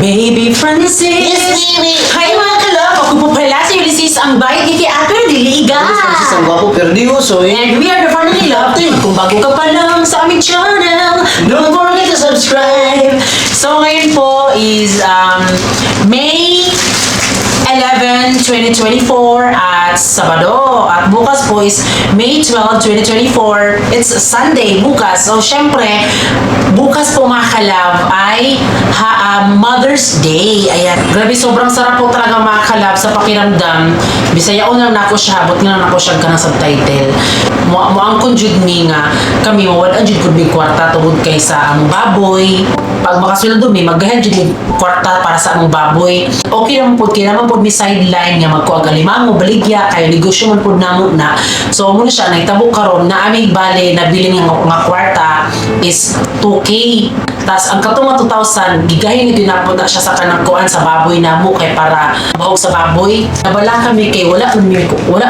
Baby Francis! Yes, baby! Hi mga kalab! Ako po pala si Ulysses ang bayad ni Ate Diliga! Francis ang gwapo pero di uso eh. And we are the Family Love Team. Kung bago ka pa lang sa aming channel, don't forget to subscribe! So ngayon po is May 11, 2024 at Sabado. At bukas po is May 12, 2024. It's Sunday bukas. So syempre, bukas po mga kalab ay Mother's Day. Ayan. Grabe, sobrang sarap po talaga mga kalab sa pakiramdam. Bisaya unang nako siya, but nga nako siya ka ng subtitle. Moang kung jud mi nga, kami mawalan jud kung may kwarta tungod kay sa among baboy. Pag makasulod mi, maggahan jud yung kwarta para sa among baboy. Okay naman po, kailangan po may sideline nga magkuag alimango, baligya, kayo negosyo man po namo na. So, muna siya, nagtabo karon na aming bale na bilin nga kwarta is 2K. Tas ang katong 2,000, gigahin ni dinapod na siya sa kanang kuan sa baboy namo kay para bahog sa baboy. Nabala kami kay wala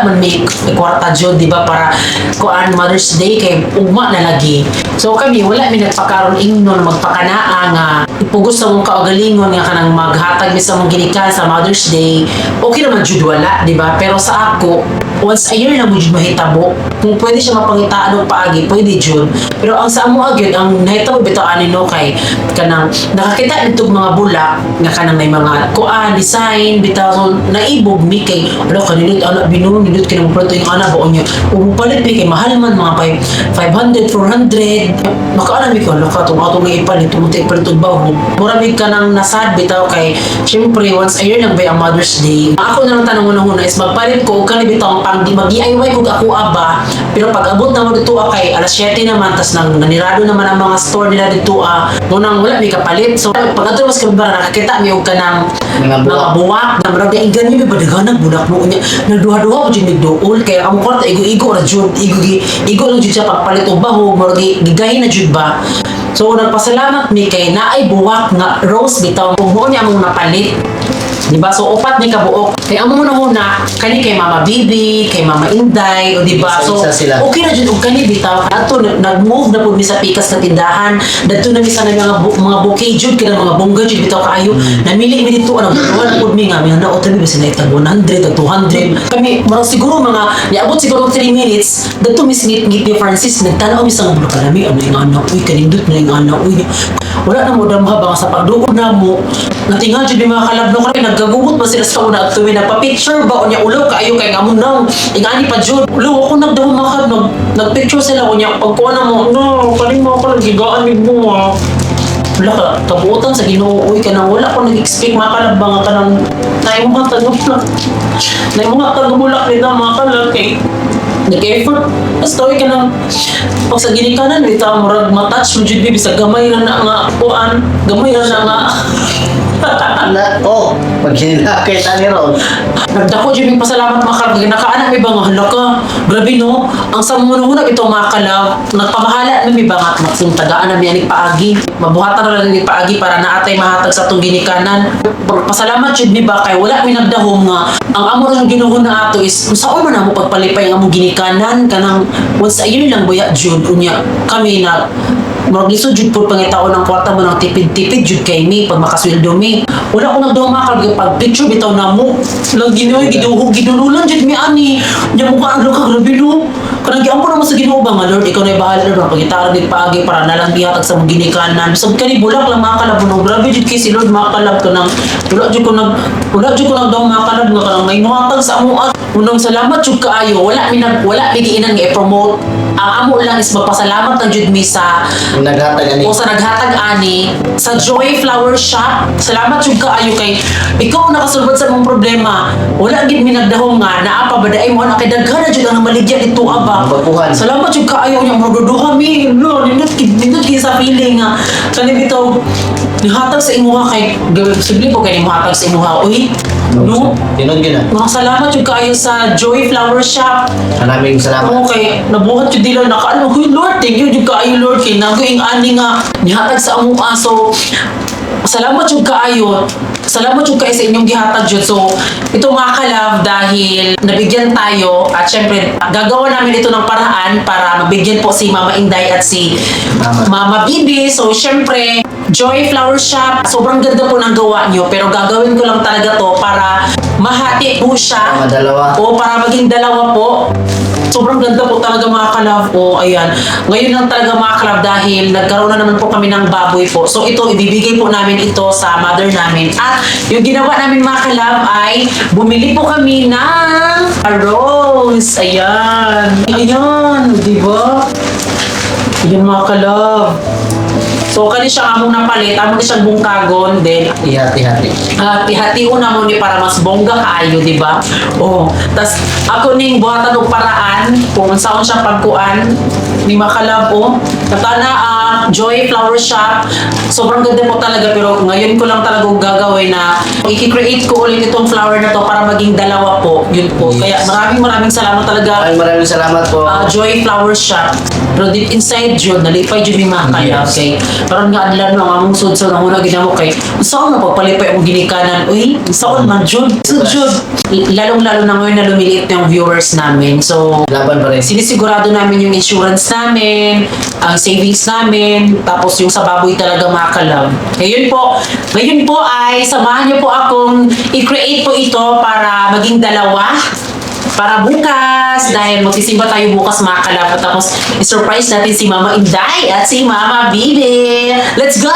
man may kwarta jud, di ba, para kuan Mother's Day kay ugma na lagi. So kami wala mi nagpakaron ingnon magpakanaa nga ipugos sa mong kaugalingon nga kanang maghatag mi sa mong ginikan sa Mother's Day. Okay naman jud wala, di ba? Pero sa ako, once a year lang mo jud mahitabo. Kung pwede siya mapangitaan og paagi, pwede jud. Pero ang sa amo agad ang nahitabo bitaw ani no kay kanang nakakita nito mga bulak nga kanang may mga kuan design bitaw so naibog mi kay ano kanilot ana binuong nilot kay mo plato yung ana baon niya umupalit mi kay mahal man mga 500 400 makaana mi ko loka to ato nga ipalit tumuti ipalit og bawon mura mi kanang nasad bitaw kay syempre once a year lang ba ang Mother's Day. Ako na lang tanong una is magpalit ko kani bitaw pang di mag-DIY ko ako aba pero pag abot na mo dito kay alas 7 naman tas nang nanirado naman ang mga store nila dito munang wala may kapalit. So pag ato mas kabara nakakita mi og kanang mga buwak na marag ang ganyo ba daganag budak mo nya nagduha-duha ko jud nigduol kay ang kwarta igo ra jud igo lang jud siya pagpalit og bahog marag gigahin na jud ba. So nagpasalamat mi kay naay buwak nga rose bitaw kung mo niya mong napalit. Diba? So, upat ni kabuok. Kaya amo na huna, kani kay Mama Bibi, kay Mama Inday, o diba? So, okay na dyan, o kani bitaw. Ato, nag-move na po mi sa pikas na tindahan. Dato na mi sa mga bouquet jud, kaya mga bongga jud bitaw kaayo. Namili mi dito, nagbuwan po mi nga, may naot mi, basta na itag 100, 200. Kami, marang siguro mga, niabot siguro 3 minutes, dato mi sinit-ngit ni Francis, nagtanaw mi sa mga bulak. Kalami, ano yung anak, uy, kanindot na yung anak, uy. Wala na mo damhabang sa pagdukod na mo. Natingal jud yung mga kalabno kami, nagagumot ba sila sa una at tuwi nagpa-picture ba o niya ulaw kaayo kay nga mo nang ingani pa jud ulaw ako nagdaw makad nagpicture sila o niya pagkuha na mo no kalima ako nagigaan ni mo wala ka kabuotan sa Ginoo uy ka nang wala ko nag-expect mga kalab nga ka nang naay mo nga tanong naay mo nga kagumulak nila mga kalab kay nag-effort basta uy ka nang pag sa ginikanan bita murag matouch mo jud bibi sa gamay na nga kuan gamay na nga pag hinilakay tani ron. Nagdako dyan yung pasalamat mga kalab. Nakaanak may ba nga halaka. Grabe no. Ang sa muna ito mga kalab. Nagpamahala na may ba nga. Tagaan na may paagi. Mabuhatan na lang ni paagi para naatay mahatag sa itong ginikanan. Pasalamat yun may ba kay wala may nagdahom nga. Ang amo na ginuhon na ato is kung saan man na mo pagpalipay ang among ginikanan. Kanang once a year lang buya jud. Unya kami na magliso jud po pangitaon ng kwarta mo ng tipid-tipid jud kay mi pag makasweldo mi. Wala ko nagduha pag picture bitaw na mo. Lang ginoy gidululan jud mi ani. Nya mo ka ano ka grabe no. Kanang giampo naman sa Ginoo ba nga Lord ikaw na bahala na pagitaran dig paagi para nalang bihatag sa mong ginikanan. Bisag kani bulak lang mga kalab no. Grabe jud kay si Lord mga kalab kanang wala jud ko nagdaw mga kalab nga kanang may nuhatag sa amo at unang salamat jud kaayo. Wala mi giinan nga i-promote. Ang amo lang is magpasalamat ang jud mi sa Naghatag ani. O sa naghatag ani sa Joy Flower Shop. Salamat jud kaayo kay ikaw nakasulbad sa mong problema. Wala gid mi nagdahom nga naa pa baday mo na kay daghan na jud ang maligya dito aba. Babuhan. Salamat jud kaayo nya magduduha mi. No, nindot kay sa feeling nga kani bitaw nihatag sa imuha kay subli ko kay nihatag sa imuha. Uy, no. Tinod gyud na. Mga salamat jud kaayo sa Joy Flower Shop. Maraming salamat. Okay, nabuhat jud dila nakaano ko Lord, thank you jud kaayo Lord kay nagoing ani nga nihatag sa among aso. Salamat jud kaayo salamat yung kayo sa inyong gihatag yun. So, ito mga kalab, dahil nabigyan tayo at syempre, gagawa namin ito ng paraan para mabigyan po si Mama Inday at si Mama Bibi. So, syempre, Joy Flower Shop, sobrang ganda po ng gawa nyo, pero gagawin ko lang talaga to para mahati po siya. Dalawa. O para maging dalawa po. Sobrang ganda po talaga mga kalab. O ayan. Ngayon lang talaga mga kalab dahil nagkaroon na naman po kami ng baboy po. So ito, ibibigay po namin ito sa mother namin. At yung ginawa namin mga kalab ay bumili po kami ng rose. Ayan. Ayan. Diba? Ayan mga kalab. So, kani siya among napalit, among siyang bungkagon, then Ihati-hati. ihati una mo ni para mas bongga kaayo, di ba? Oh, tas ako ning buhatan og paraan kung saan siya pagkuan ni makalab oh. Katana Joy Flower Shop. Sobrang ganda po talaga pero ngayon ko lang talaga gagawin na i-create ko ulit itong flower na to para maging dalawa po. Yun po. Yes. Kaya maraming salamat talaga Maraming salamat po. Joy Flower Shop. Pero deep inside Jud, nalipay Jud ni mga kaya. Yes. Okay. Parang nga adlan no, among sud-sud ang una ginamo kay saan na pagpalipay ang ginikanan. Uy, saan man Jud? Jud. Lalong-lalo na ngayon na lumiliit na yung viewers namin. So, Laban pa rin. sinisigurado namin yung insurance namin, ang savings namin, tapos yung sa baboy talaga mga kalab. Ngayon po ay samahan niyo po akong i-create po ito para maging dalawa. Para bukas, dahil magsisimba tayo bukas mga kalab. Tapos i-surprise natin si Mama Inday at si Mama Bibi. Let's go!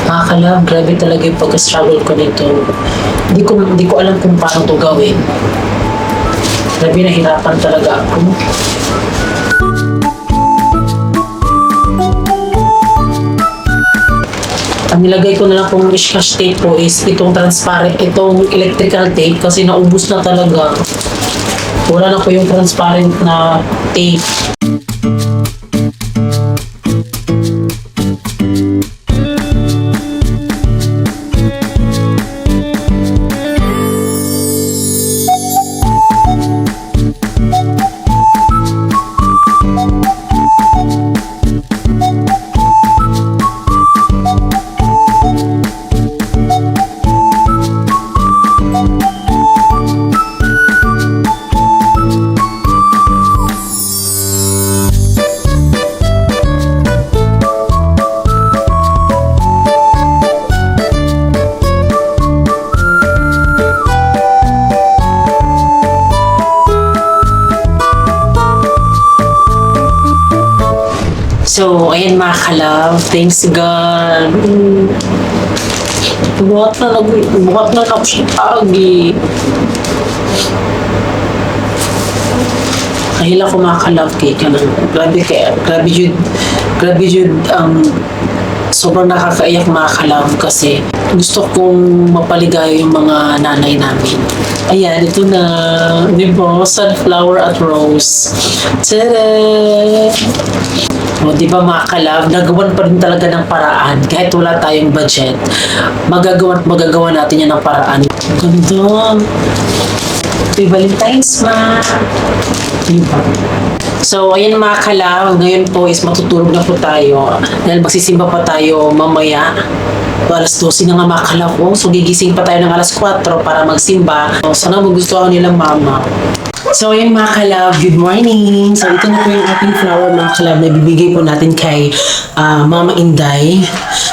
Mga kalab, grabe talaga yung pag-struggle ko nito. Hindi ko alam kung paano to gawin. Grabe, nahirapan talaga ako. Ang nilagay ko na lang pong scotch tape po is itong transparent, itong electrical tape kasi naubos na talaga. Wala na po yung transparent na tape. So, ayan mga kalab. Thanks God. Buhat na ako siya agi. Kahila ko mga kalab kay ka nang. Grabe yun ang sobrang nakakaiyak mga kalab kasi gusto kong mapaligaya yung mga nanay namin. Ayan, ito na. Di ba? Sunflower at rose. Tada! O, di ba mga kalab, nagawan pa rin talaga ng paraan. Kahit wala tayong budget, magagawa natin yan ng paraan. Ganda! Happy Valentine's, ma! Di ba? So, ayan mga kalab, ngayon po is matutulog na po tayo. Dahil magsisimba pa tayo mamaya. Alas 12 na nga mga kalab po. So, gigising pa tayo ng alas 4 para magsimba. So, sana magustuhan nilang mama. So, ayan mga kalab, good morning! So, ito na po yung ating flower mga kalab na bibigay po natin kay Mama Inday.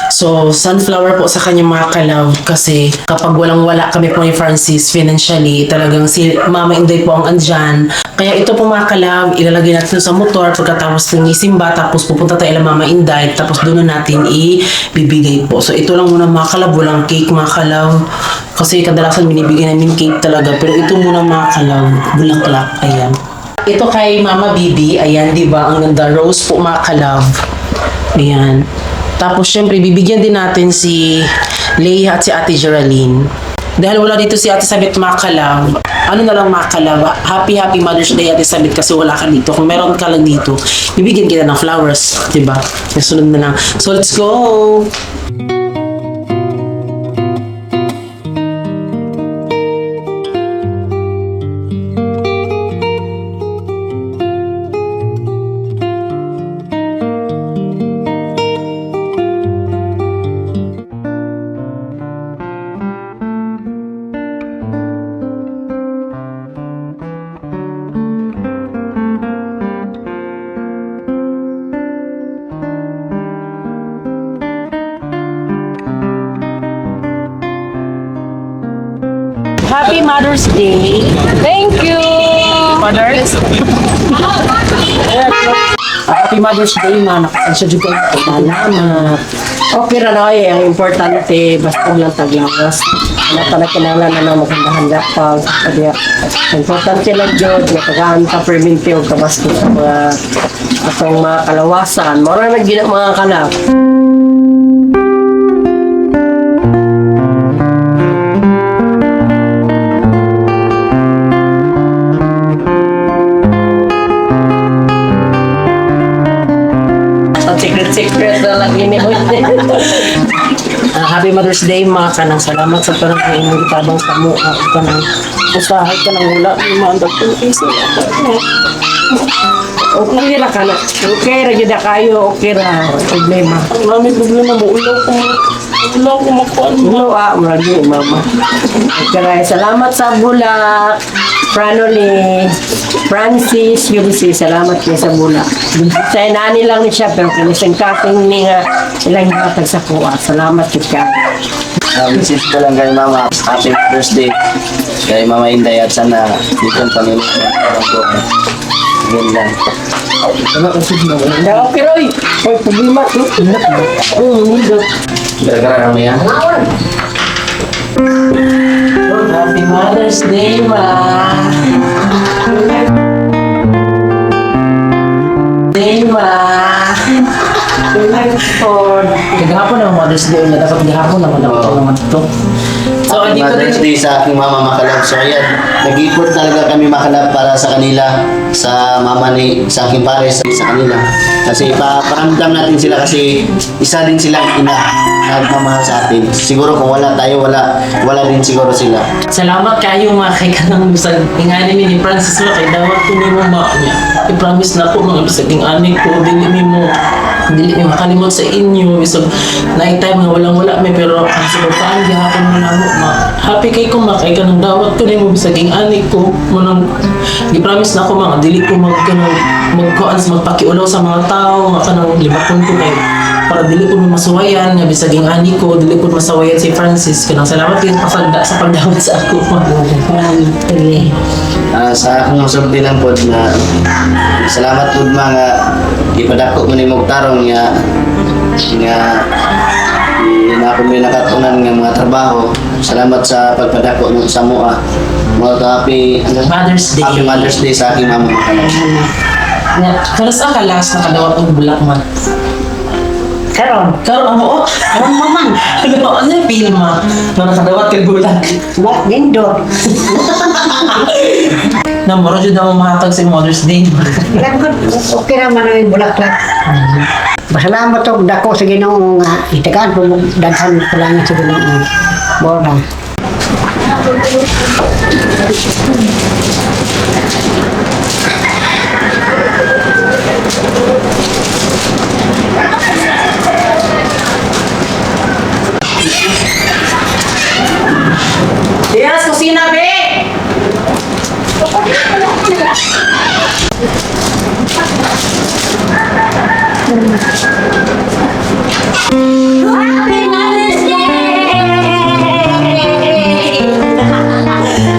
So, sunflower po sa kanya mga kalab kasi kapag walang-wala kami po ni Francis financially, talagang si Mama Inday po ang andyan. Kaya ito po mga kalab, ilalagay natin sa motor pagkatapos ng isimba, tapos pupunta tayo lang Mama Inday, tapos doon na natin ibibigay po. So, ito lang muna mga kalab, walang cake mga kalab. Kasi kadalasan binibigyan namin cake talaga. Pero ito muna mga kalab, bulaklak. Ayan. Ito kay Mama Bibi. Ayan, di ba? Ang ganda. Rose po mga kalab. Ayan. Tapos syempre, bibigyan din natin si Leia at si Ate Geraldine. Dahil wala dito si Ate Sabit mga kalab. Ano na lang mga kalab? Happy Mother's Day Ate Sabit kasi wala ka dito. Kung meron ka lang dito, bibigyan kita ng flowers. Di ba? Sunod na lang. So, let's go! Happy Mother's Day! Thank you! Mothers? Happy Mother's Day, ma. Nakasensya juga ito. Salamat. Okay ra na eh, ang importante basta lang taglawas. Wala talaga kinala na lang maganda-handa pa. Kaya, importante lang dyan, natagaan ka perminti o kabasto sa mga atong mga kalawasan. Mara na gina mga kalap. Secret na lang ini. Happy Mother's Day, mga kanang salamat sa parang kainong gitabang sa mo. Kanang usahay ka ng wala. Imaandag ko ng isa. Okay ra ka na. Okay ra gid kayo, okay ra. Problema. Ang maraming problema mo. Ulaw ko makuha mo. No, marami mama. Okay, salamat sa bulak. Franoli, Francis, Yulisi, salamat niya sa bulak. Sa inani lang ni siya, pero kinisang kaking niya ilang batag sa kuha. Salamat ka. Visit ko lang kay Mama. Happy birthday kay Mama Inday at sana dito ang Panginoon ng buhay. Yun lang. Okay, Roy. Hoy, problema to. Hindi. Gara-gara kami yan. Happy Mother's Day, ma. Day, ma. Kagahapon ang Mother's Day na dapat gahapon naman naman ito. So, Happy dito Mother's din. Day sa aking mama Makalab. So ayan, nag-ikot talaga kami Makalab para sa kanila, sa mama ni, sa aking pares, sa kanila. Kasi paramdam natin sila kasi isa din silang ina nagmamahal sa atin. Siguro kung wala tayo, wala din siguro sila. Salamat kayo mga kay kanang bisag ingani ni Francis wa kay dawat ko nimo ma niya. I-promise na ko mga bisag ingani ko dili mo makalimot sa inyo bisag night time nga walang-wala may pero ang suportahan gihapon mo na ma. Happy kay ko ma kay kanang dawat ko nimo bisag ingani ko mo nang i-promise na ko mga dili ko magkuan sa magpakiulaw sa mga tao nga kanang libakon ko kay para dili ko masuwayan nga bisag ingani ko dili ko masawayan si Francis kanang salamat kay pasagda sa pagdawat sa ako. Sa akong sulti lang po na salamat po mga ipadako mo ni Mugtarong nga na ako may nakatunan ng mga trabaho. Salamat sa pagpadako mo sa mua. Happy Mother's Day. Happy Mother's Day sa aking mama Makalab. Kalas ang kalas nakadawat ng bulak man. Karon, Oo, karon maman. Ano yung pilma? Na nakadawat kay bulak. wa gindor. Na moro jud na mahatag sa Mother's Day. Okay naman ang bulaklak. Pasalamat og dako sa Ginoo nga itagaan ko daghan ko lang sa Ginoo. Bora. Diyan sa kusina, be! Happy Mother's Day!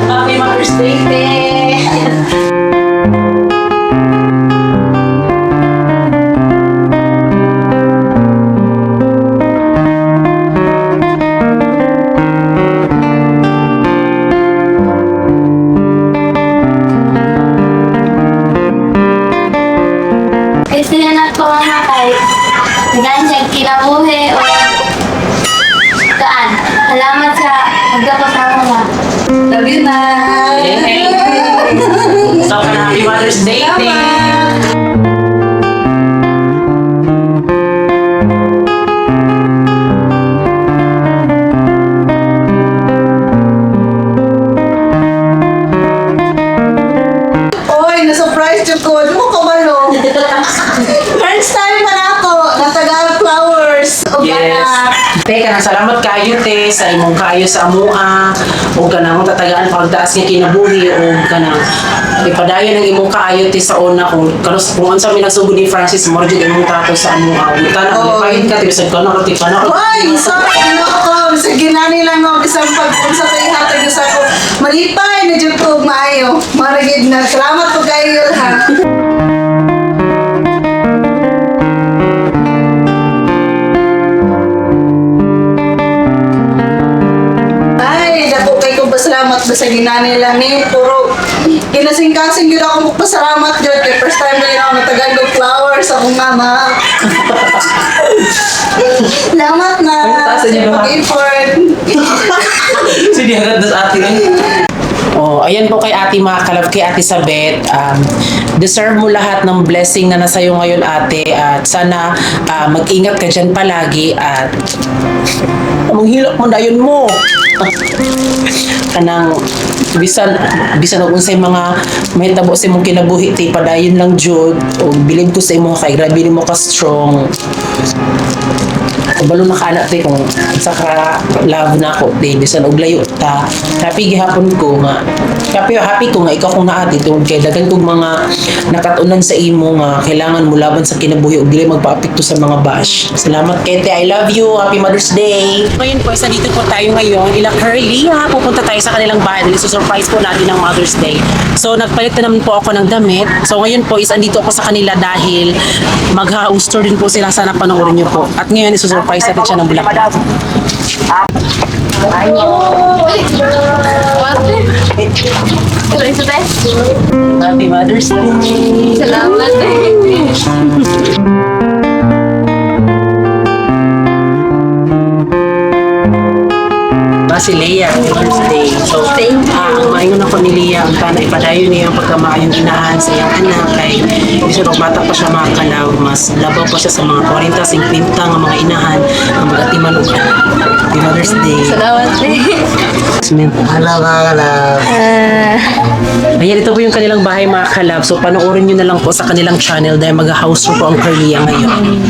Happy Mother's Day, be! Gusto niya na po mga kay Nagansag kinabuhi o kaan. Salamat sa pagkakasama na. Love you na. So, happy Mother's Day, be! Oy, na-surprise yung ko. Ano mo kabalo? First time pa na ako. Natagal flowers. O Yes. Teka nang salamat kayo te sa imong kayo sa amua o kanang tatagaan pagdaas nga kinabuhi o kanang ipadayon ng imong kayo te sa una kung unsa mi nagsugod ni Francis mo jud imong trato sa amua. Uta na Oo. pahit ka te sa kana ka te kana. Oy, sorry. Ano ako? Sa ginani lang ako. Bisang pag-unsa kayo hatag sa ako. Malipay na dyan po. Maayo. Maragid na. Salamat po kayo ha. Ay, dako kay kong pasalamat ba sa ginani lang ni puro kinasing-kasing yun ako magpasalamat yun kay first time na yun ako natagalog flowers akong mama. Salamat na Taas na niyo ba? pag-effort. Sige agad sa atin eh. Oh, ayan po kay Ate mga kalab, kay Ate Sabet. Deserve mo lahat ng blessing na nasa iyo ngayon, Ate. At sana mag-ingat ka dyan palagi at manghilak mo dayon mo. Kanang bisan og unsay mga mahitabo sa imong kinabuhi ti padayon lang jud o bilib ko sa imo kay grabe nimo ka strong. Balo na kana te kung sa ka love na ko te bisan og layo ta happy gihapon ko nga happy ko nga ikaw kung naati tungod kay daghan kog mga nakatunan sa imo nga kailangan mo laban sa kinabuhi ug dili magpaapekto sa mga bash. Salamat kay te, I love you, happy Mother's Day. Ngayon po isa dito po tayo ngayon ila Curly ha, pupunta tayo sa kanilang bahay dahil surprise po natin ng Mother's Day. So nagpalit na naman po ako ng damit. So ngayon po is andito ako sa kanila dahil mag-house tour din po sila, sana panoorin niyo po. At ngayon isusurprise natin siya ng bulaklak. Happy Mother's Day! Salamat Si Leia, happy birthday. So, ang maingon ako ni Leia, ang tanay padayon niya ang pagkamaayong inahan sa iyang anak kay isa nung bata pa siya makakalaw, mas labaw pa siya sa mga 40-50 nga mga inahan ang magatiman og anak. Happy Mother's Day. Salamat Hello mga kalab. Ayan, ito po yung kanilang bahay mga kalab. So, panoorin nyo na lang po sa kanilang channel dahil mag-house tour po ang Curlia ngayon.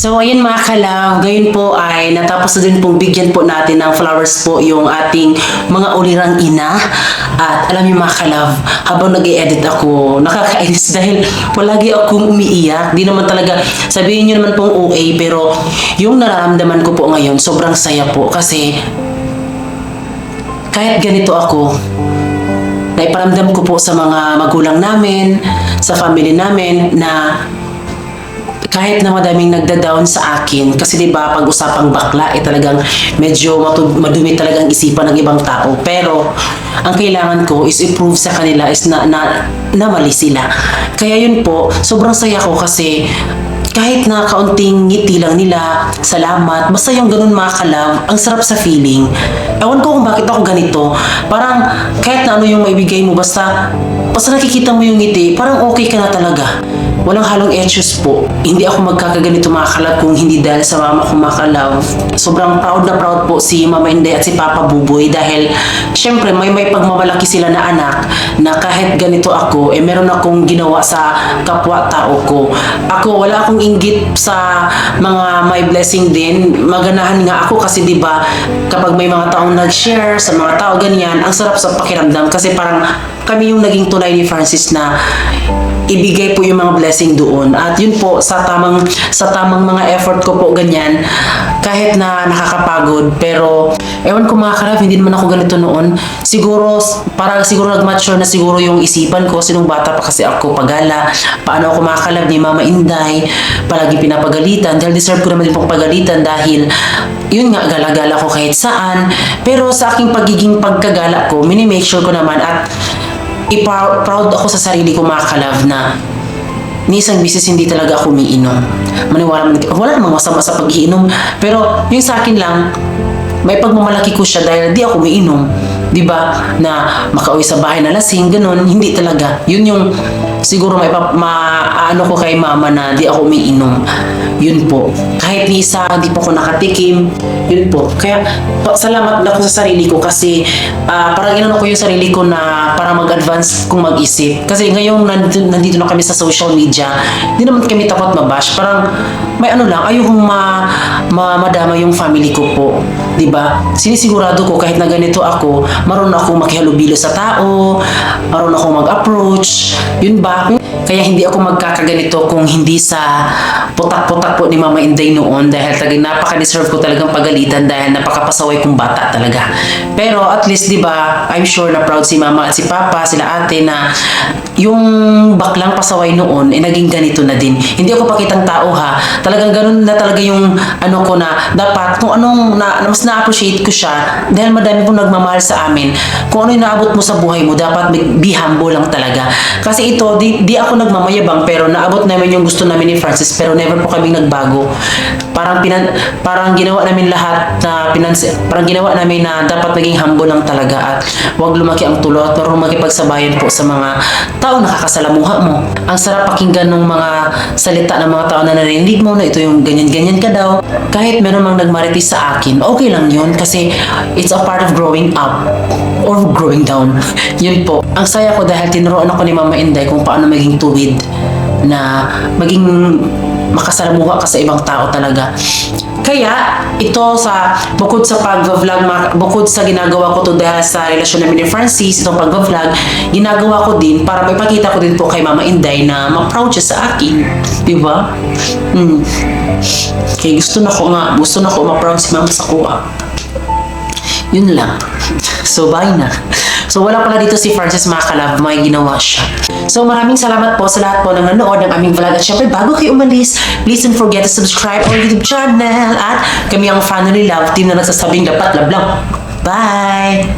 So, ayan mga kalaw, ngayon po ay natapos na din pong bigyan po natin ng flowers po yung ating mga ulirang ina. At alam niyo mga kalaw, habang nag-i-edit ako, nakakainis dahil palagi akong umiiyak. Di naman talaga, sabihin niyo naman pong OA, pero yung nararamdaman ko po ngayon, sobrang saya po kasi kahit ganito ako, naiparamdam ko po sa mga magulang namin, sa family namin na kahit na madaming nagda-down sa akin, kasi di ba pag usapang bakla, talagang medyo madumi talagang isipan ng ibang tao. Pero, ang kailangan ko is i-prove sa kanila is na mali sila. Kaya yun po, sobrang saya ko kasi kahit na kaunting ngiti lang nila, salamat, basta yung ganun mga kalab, ang sarap sa feeling. Ewan ko kung bakit ako ganito. Parang kahit na ano yung maibigay mo, basta nakikita mo yung ngiti, parang okay ka na talaga. Walang halong etchos po. Hindi ako magkakaganito mga kalab kung hindi dahil sa mama ko mga kalab. Sobrang proud na proud po si Mama Inday at si Papa Buboy dahil syempre may pagmamalaki sila na anak na kahit ganito ako, meron akong ginawa sa kapwa-tao ko. Ako, wala akong inggit sa mga may blessing din. Maganahan nga ako kasi di ba kapag may mga taong nag-share sa mga tao ganyan, ang sarap sa pakiramdam kasi parang kami yung naging tulay ni Francis na ibigay po yung mga blessing doon. At yun po, sa tamang mga effort ko po ganyan, kahit na nakakapagod, pero ewan ko mga kalab, hindi naman ako ganito noon. Siguro nag-mature na siguro yung isipan ko, sinong bata pa kasi ako pagala. Paano ako mga kalab ni Mama Inday, palagi pinapagalitan, dahil deserve ko naman din pong pagalitan dahil yun nga, gala-gala ko kahit saan. Pero sa aking pagiging pagkagala ko, mini-make sure ko naman at proud ako sa sarili ko mga kalab na ni isang bisis hindi talaga ako umiinom. Maniwala man, wala namang masama sa pag-iinom. Pero yung sa akin lang, may pagmamalaki ko siya dahil di ako umiinom. Diba? Na makauwi sa bahay na lasing, ganun. Hindi talaga. Yun yung siguro ano ko kay mama na di ako umiinom. Yun po. Kahit ni isa, di po ako nakatikim. Yun po. Kaya salamat na ako sa sarili ko kasi parang inano ko yung sarili ko na para mag-advance kung mag-isip. Kasi ngayon nandito na kami sa social media, hindi naman kami takot mabash. Parang may ano lang, ayokong madama yung family ko po. Diba? Sinisigurado ko kahit na ganito ako, marunong akong makihalubilo sa tao, marunong akong mag-approach. Yun ba? Kaya hindi ako magkakaganito kung hindi sa putak-putak po ni Mama Inday noon dahil talagang napaka-deserve ko talagang pagalitan dahil napakapasaway kong bata talaga. Pero at least, di ba, I'm sure na proud si Mama at si Papa, sila ate na yung baklang pasaway noon, naging ganito na din. Hindi ako pakitang tao ha. Talagang ganun na talaga yung ano ko na dapat kung anong mas na-appreciate ko siya dahil madami pong nagmamahal sa amin. Kung ano yung naabot mo sa buhay mo, dapat be humble lang talaga. Kasi ito, di ako nagmamayabang pero naabot namin yung gusto namin ni Francis pero never po kaming nagbago. Parang ginawa namin lahat na parang ginawa namin na dapat maging humble lang talaga at huwag lumaki ang tulo at parang makipagsabayan po sa mga tao nakakasalamuha mo. Ang sarap pakinggan ng mga salita ng mga tao na narinig mo na ito yung ganyan-ganyan ka daw. Kahit meron mang nagmaritis sa akin, okay lang yun kasi it's a part of growing up or growing down. Yun po. Ang saya ko dahil tinuruan ako ni Mama Inday kung paano maging tuwid na maging makasalamuha ka sa ibang tao talaga. Kaya, ito bukod sa pag-vlog, bukod sa ginagawa ko to dahil sa relasyon namin ni Francis, itong pag-vlog, ginagawa ko din para maipakita ko din po kay Mama Inday na ma-proud siya sa akin. Diba? Kaya gusto na ko ma-proud si Mama sa kuha. Yun lang. So, bye na. So, wala pala dito si Francis mga kalab, may ginawa siya. So, maraming salamat po sa lahat po ng nanood ng aming vlog. At syempre, bago kayo umalis, please don't forget to subscribe our YouTube channel. At kami ang Family Love Team na nagsasabing dapat love lang. Bye!